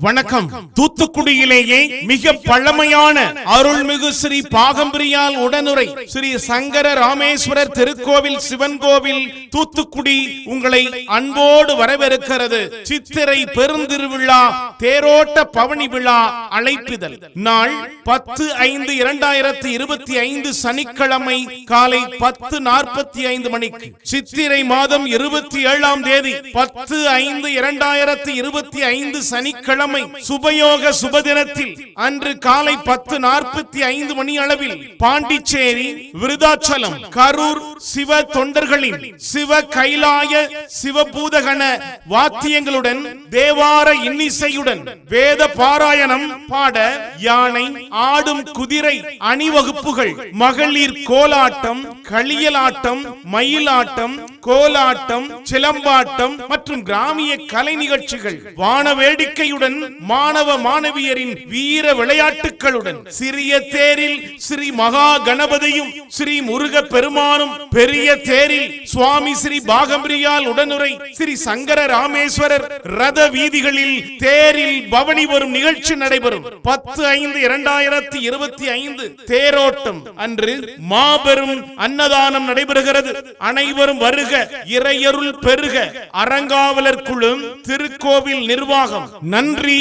வணக்கம். தூத்துக்குடியிலேயே மிக பழமையான அருள்மிகு ஸ்ரீ பாகம்பிரியால் உடனுரை ஸ்ரீ சங்கர ராமேஸ்வரர் திருக்கோவில் சிவன் கோவில் தூத்துக்குடி உங்களை அன்போடு வரவேற்கிறது. சித்திரை பெருந்திருவிழா தேரோட்ட பவனி விழா அழைப்பிதழ் நாள் 10/5/2025 சனிக்கிழமை காலை 10:45 மணிக்கு. சித்திரை மாதம் 27ஆம் தேதி 10/5/2025 சனிக்கிழமை சுபயோக சுபதினத்தில் அன்று காலை 10:45 மணி அளவில் பாண்டிச்சேரி, விருதாச்சலம், கரூர் சிவ தொண்டர்களின் சிவ கைலாய சிவபூதகண வாத்தியங்களுடன் தேவார இன்னிசையுடன் வேத பாராயணம் பாட யானை, ஆடும் குதிரை அணிவகுப்புகள், மகளிர் கோலாட்டம், களியலாட்டம், மயிலாட்டம், கோலாட்டம், சிலம்பாட்டம் மற்றும் கிராமிய கலை நிகழ்ச்சிகள், வான வேடிக்கையுடன் மாணவ மாணவியரின் வீர விளையாட்டுகளுடன் சிறிய தேரில் ஸ்ரீ மகா கணபதியும் ஸ்ரீ முருக பெருமானும், பெரிய தேரில் சுவாமி ஸ்ரீ பாகம்பிரியால் உடனுரை ஸ்ரீ சங்கர ராமேஸ்வரர் ரத வீதிகளில் தேரில் பவனி வரும் நிகழ்ச்சி நடைபெறும். 10/5/2025 தேரோட்டம் அன்று மாபெரும் அன்னதானம் நடைபெறுகிறது. அனைவரும் வருக, இறையருள் பெருக. அறங்காவலர் குழு, திருக்கோவில் நிர்வாகம். நன்றி.